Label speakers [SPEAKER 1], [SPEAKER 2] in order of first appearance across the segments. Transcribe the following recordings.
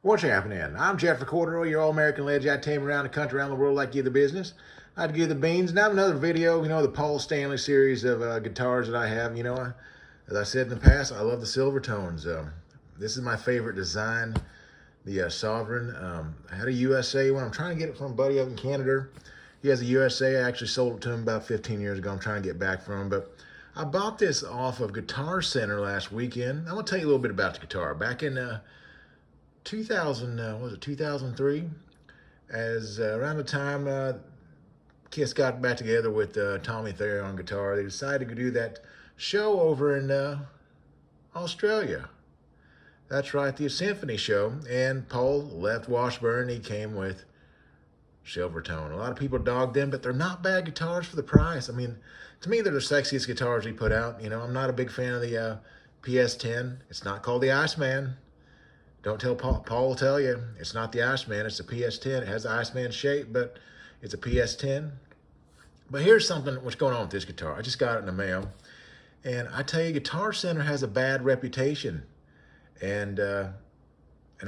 [SPEAKER 1] What's happening? I'm Jeff Corduroy, your all-American legend. I tame around the country, around the world like you the business. I'd give the beans. Now another video, the Paul Stanley series of guitars that I have. As I said in the past, I love the Silvertones. This is my favorite design, the Sovereign. I had a USA one. I'm trying to get it from a buddy up in Canada. He has a USA. I actually sold it to him about 15 years ago. I'm trying to get back from him, but I bought this off of Guitar Center last weekend. I'm gonna tell you a little bit about the guitar. Back in 2003, as around the time Kiss got back together with Tommy Thayer on guitar, they decided to do that show over in Australia. That's right, the Symphony show. And Paul left Washburn. He came with Silvertone. A lot of people dogged them, but they're not bad guitars for the price. I mean, to me, they're the sexiest guitars he put out. I'm not a big fan of the PS10. It's not called the Iceman. Don't tell Paul will tell you, it's not the Iceman, it's the PS10. It has the Iceman shape, but it's a PS10. But here's something, what's going on with this guitar. I just got it in the mail. And I tell you, Guitar Center has a bad reputation. And I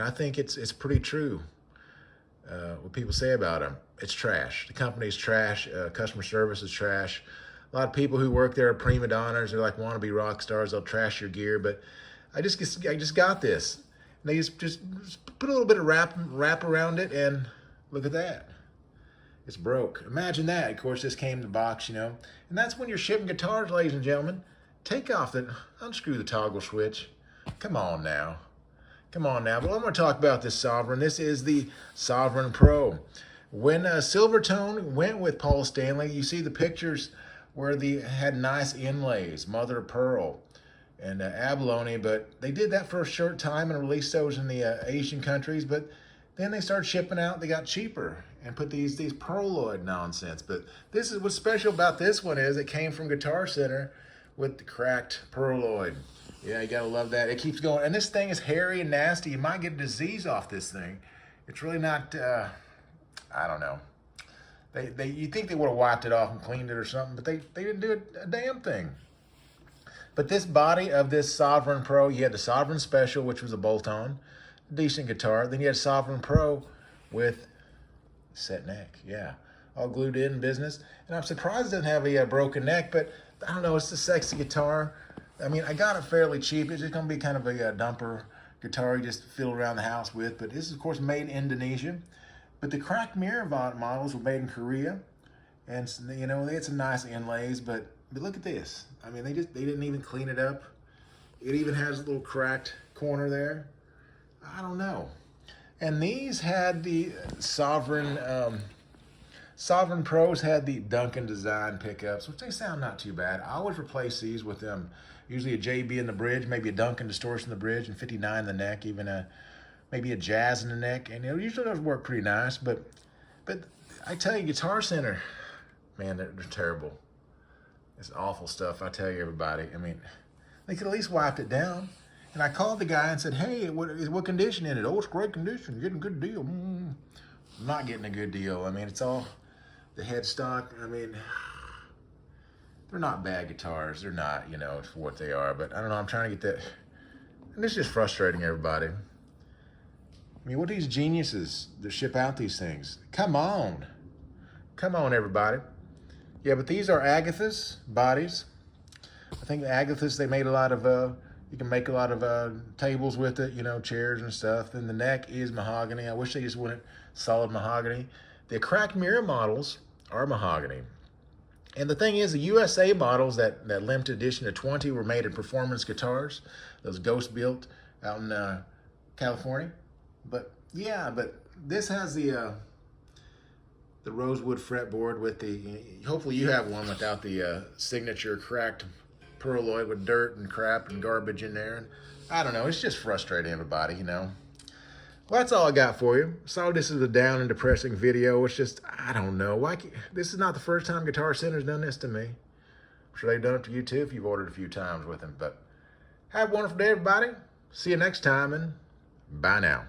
[SPEAKER 1] think it's pretty true. What people say about them. It's trash. The company's trash. Customer service is trash. A lot of people who work there are prima donnas. They're like wannabe rock stars. They'll trash your gear. But I just got this. And they just put a little bit of wrap around it, and look at that. It's broke. Imagine that. Of course, this came in the box, And that's when you're shipping guitars, ladies and gentlemen. Unscrew the toggle switch. Come on now. But I'm going to talk about this Sovereign. This is the Sovereign Pro. When Silvertone went with Paul Stanley, you see the pictures where they had nice inlays, mother of pearl and abalone, but they did that for a short time and released those in the Asian countries, but then they started shipping out. They got cheaper and put these pearloid nonsense. But this is what's special about this one is it came from Guitar Center with the cracked pearloid. Yeah, you gotta love that. It keeps going, and this thing is hairy and nasty. You might get a disease off this thing. It's really not. I don't know. You think they would have wiped it off and cleaned it or something, but they didn't do a damn thing. But this body of this Sovereign Pro, you had the Sovereign Special, which was a bolt-on, decent guitar. Then you had Sovereign Pro with set neck, yeah, all glued in business. And I'm surprised it doesn't have a broken neck, but I don't know, it's a sexy guitar. I mean, I got it fairly cheap. It's just gonna be kind of a dumper guitar you just fiddle around the house with. But this is, of course, made in Indonesia. But the cracked mirror models were made in Korea. And, they had some nice inlays, but look at this. I mean, they didn't even clean it up. It even has a little cracked corner there. I don't know. And these had the Sovereign Pros had the Duncan design pickups, which they sound not too bad. I always replace these with usually a JB in the bridge, maybe a Duncan distortion in the bridge, and 59 in the neck, even maybe a Jazz in the neck. And usually those work pretty nice, but I tell you, Guitar Center, man, they're terrible. It's awful stuff, I tell you, everybody. I mean, they could at least wipe it down. And I called the guy and said, hey, what condition in it? Oh, it's great condition. You're getting a good deal. I'm not getting a good deal. I mean, it's all the headstock. I mean, they're not bad guitars. They're not, for what they are. But I don't know. I'm trying to get that. And it's just frustrating, everybody. I mean, what are these geniuses that ship out these things? Come on. Come on, everybody. Yeah, but these are Agathis bodies. I think the Agathis, they made a lot of, you can make a lot of tables with it, chairs and stuff. Then the neck is mahogany. I wish they just went solid mahogany. The cracked mirror models are mahogany. And the thing is, the USA models, that limited edition of 20 were made in performance guitars. Those Ghost built out in California. But yeah, but this has the rosewood fretboard with hopefully you have one without the signature cracked pearloid with dirt and crap and garbage in there. And I don't know, it's just frustrating, everybody, Well, that's all I got for you. Sorry this is a down and depressing video. It's just, I don't know. This is not the first time Guitar Center's done this to me. I'm sure they've done it to you too if you've ordered a few times with them. But have a wonderful day, everybody. See you next time, and bye now.